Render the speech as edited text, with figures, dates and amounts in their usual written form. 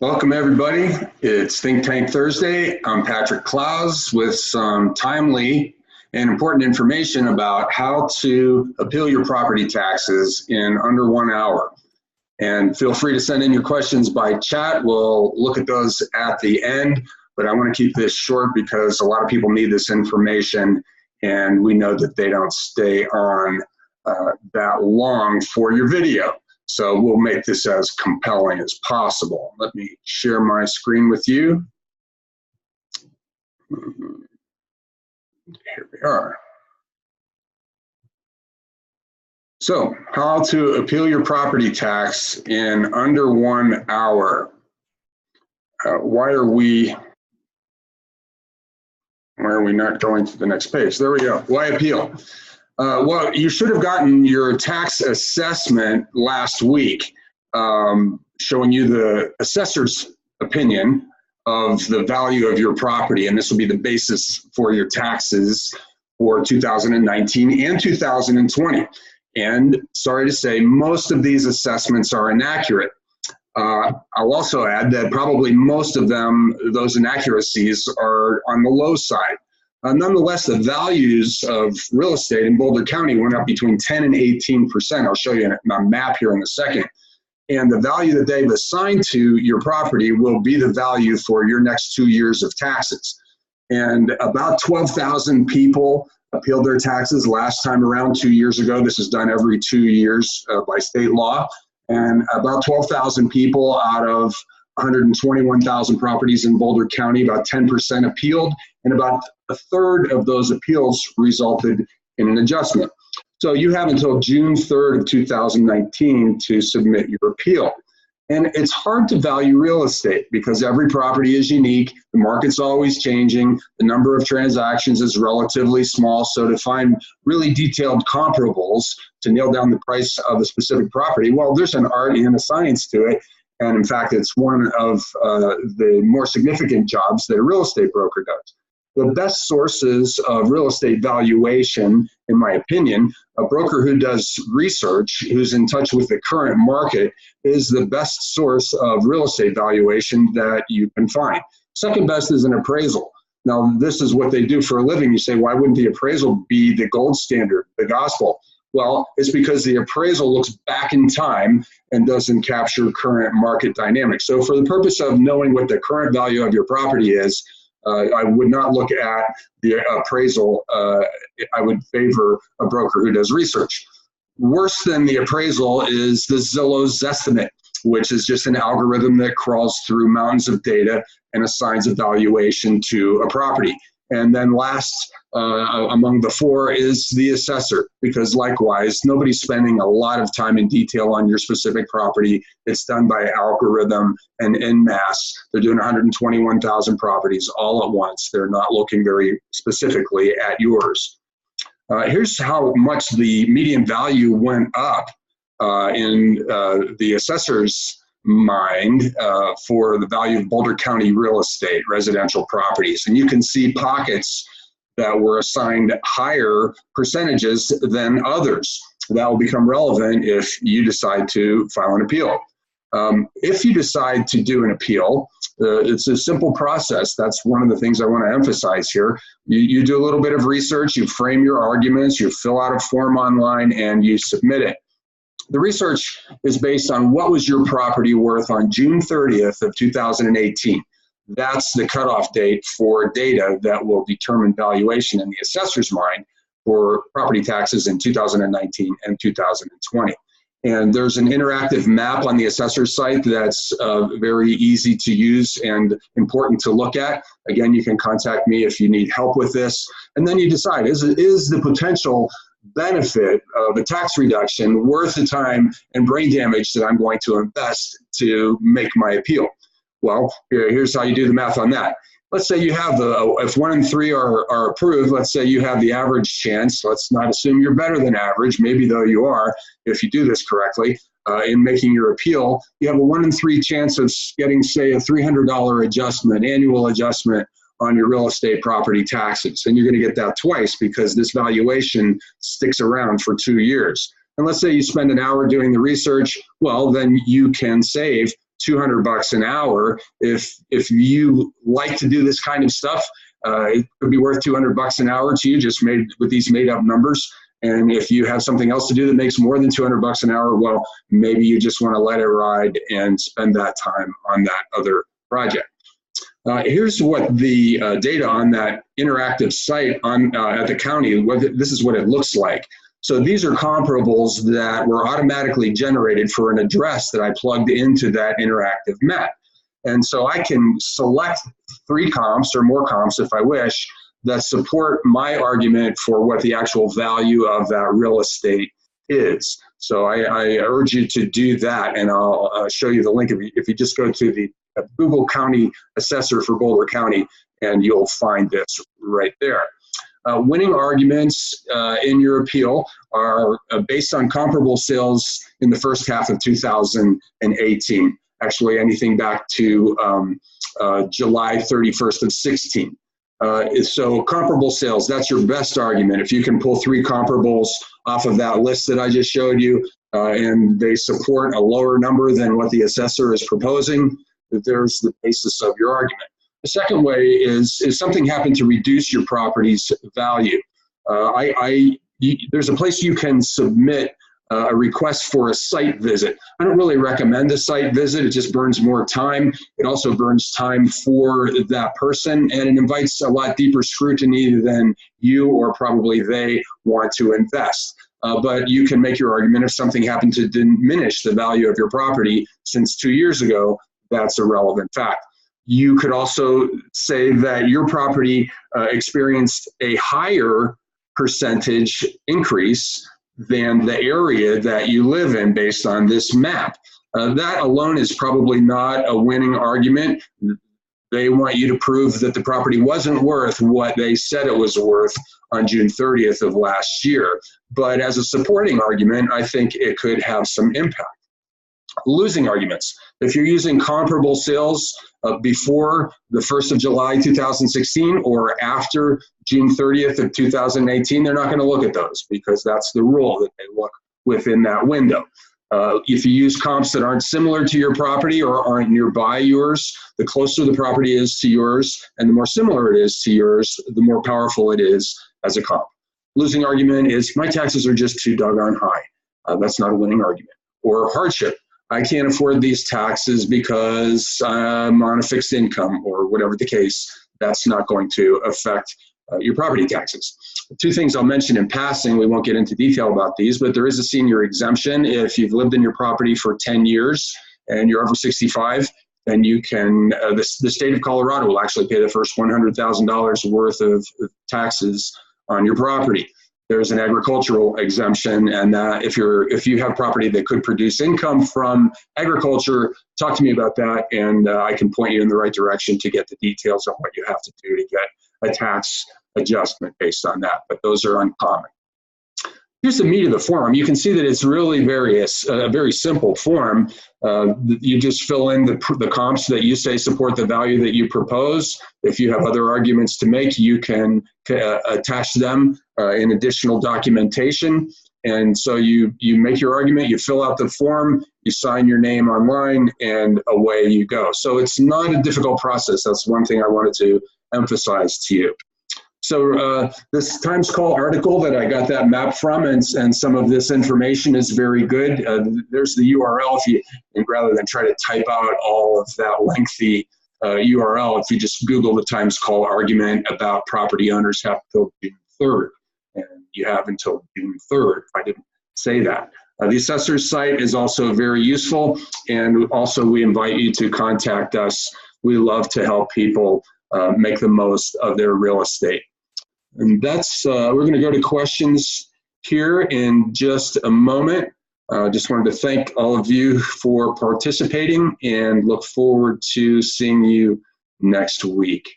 Welcome, everybody. It's Think Tank Thursday. I'm Patrick Clowes with some timely and important information about how to appeal your property taxes in under 1 hour. And feel free to send in your questions by chat. We'll look at those at the end, but I want to keep this short because a lot of people need this information and we know that they don't stay on that long for your video. So we'll make this as compelling as possible. Let me share my screen with you. Here we are. So, how to appeal your property tax in under 1 hour. Why are we not going to the next page? There we go. Why appeal? Well, you should have gotten your tax assessment last week, showing you the assessor's opinion of the value of your property, and this will be the basis for your taxes for 2019 and 2020. And sorry to say, most of these assessments are inaccurate. I'll also add that probably most of them, those inaccuracies, are on the low side. Nonetheless, the values of real estate in Boulder County went up between 10 and 18%. I'll show you a map here in a second. And the value that they've assigned to your property will be the value for your next 2 years of taxes. And about 12,000 people appealed their taxes last time around 2 years ago. This is done every 2 years by state law. And about 12,000 people out of 121,000 properties in Boulder County, about 10% appealed, and about a third of those appeals resulted in an adjustment. So you have until June 3rd of 2019 to submit your appeal. And it's hard to value real estate because every property is unique, the market's always changing, the number of transactions is relatively small, so to find really detailed comparables to nail down the price of a specific property, well, there's an art and a science to it. And in fact, it's one of the more significant jobs that a real estate broker does. The best sources of real estate valuation, in my opinion, a broker who does research, who's in touch with the current market, is the best source of real estate valuation that you can find. Second best is an appraisal. Now, this is what they do for a living. You say, why wouldn't the appraisal be the gold standard, the gospel? Well, it's because the appraisal looks back in time and doesn't capture current market dynamics. So for the purpose of knowing what the current value of your property is, I would not look at the appraisal. I would favor a broker who does research. Worse than the appraisal is the Zillow's Zestimate, which is just an algorithm that crawls through mountains of data and assigns a valuation to a property. And then last among the four is the assessor, because likewise, nobody's spending a lot of time in detail on your specific property. It's done by algorithm and en masse. They're doing 121,000 properties all at once. They're not looking very specifically at yours. Here's how much the median value went up in the assessor's mind for the value of Boulder County real estate, residential properties. And you can see pockets that were assigned higher percentages than others. That will become relevant if you decide to file an appeal. If you decide to do an appeal, it's a simple process. That's one of the things I want to emphasize here. You do a little bit of research, you frame your arguments, you fill out a form online, and you submit it. The research is based on what was your property worth on June 30th of 2018. That's the cutoff date for data that will determine valuation in the assessor's mind for property taxes in 2019 and 2020. And there's an interactive map on the assessor's site that's very easy to use and important to look at. Again, you can contact me if you need help with this. And then you decide, is the potential benefit of a tax reduction worth the time and brain damage that I'm going to invest to make my appeal? Well, here's how you do the math on that. Let's say you have if 1 in 3 are approved, let's say you have the average chance. Let's not assume you're better than average, maybe though you are, if you do this correctly, in making your appeal. You have a 1 in 3 chance of getting, say, a $300 adjustment, annual adjustment on your real estate property taxes. And you're going to get that twice because this valuation sticks around for 2 years. And let's say you spend an hour doing the research, well, then you can save $200 an hour. If you like to do this kind of stuff, it could be worth $200 an hour to you, just made with these made up numbers. And if you have something else to do that makes more than $200 an hour, well, maybe you just want to let it ride and spend that time on that other project. Here's what the data on that interactive site at the county, this is what it looks like. So these are comparables that were automatically generated for an address that I plugged into that interactive map. And so I can select 3 comps or more comps if I wish that support my argument for what the actual value of that real estate is. So I urge you to do that, and I'll show you the link if you just go to the Google County Assessor for Boulder County, and you'll find this right there. Winning arguments in your appeal are based on comparable sales in the first half of 2018. Actually, anything back to July 31st of 16. So comparable sales, that's your best argument. If you can pull 3 comparables off of that list that I just showed you, and they support a lower number than what the assessor is proposing, there's the basis of your argument. The second way is something happened to reduce your property's value. There's a place you can submit a request for a site visit. I don't really recommend a site visit. It just burns more time. It also burns time for that person, and it invites a lot deeper scrutiny than you or probably they want to invest. But you can make your argument if something happened to diminish the value of your property since 2 years ago, that's a relevant fact. You could also say that your property experienced a higher percentage increase than the area that you live in based on this map. That alone is probably not a winning argument. They want you to prove that the property wasn't worth what they said it was worth on June 30th of last year. But as a supporting argument, I think it could have some impact. Losing arguments. If you're using comparable sales before the 1st of July 2016 or after June 30th of 2018, they're not going to look at those because that's the rule that they look within that window. If you use comps that aren't similar to your property or aren't nearby yours, the closer the property is to yours and the more similar it is to yours, the more powerful it is as a comp. Losing argument is my taxes are just too doggone high. That's not a winning argument. Or hardship. I can't afford these taxes because I'm on a fixed income or whatever the case. That's not going to affect your property taxes. 2 things I'll mention in passing, we won't get into detail about these, but there is a senior exemption. If you've lived in your property for 10 years and you're over 65, then you can, the state of Colorado will actually pay the first $100,000 worth of taxes on your property. There's an agricultural exemption, and if you have property that could produce income from agriculture, talk to me about that, and I can point you in the right direction to get the details on what you have to do to get a tax adjustment based on that, but those are uncommon. Here's the meat of the form. You can see that it's really a very simple form. You just fill in the comps that you say support the value that you propose. If you have other arguments to make, you can attach them in additional documentation. And so you make your argument, you fill out the form, you sign your name online, and away you go. So it's not a difficult process. That's one thing I wanted to emphasize to you. So this Times Call article that I got that map from, and some of this information is very good. There's the URL and rather than try to type out all of that lengthy URL, if you just Google the Times Call argument about property owners have until June 3rd, and you have until June 3rd, if I didn't say that. The assessor's site is also very useful, and also we invite you to contact us. We love to help people make the most of their real estate. And that's, we're going to go to questions here in just a moment. Just wanted to thank all of you for participating and look forward to seeing you next week.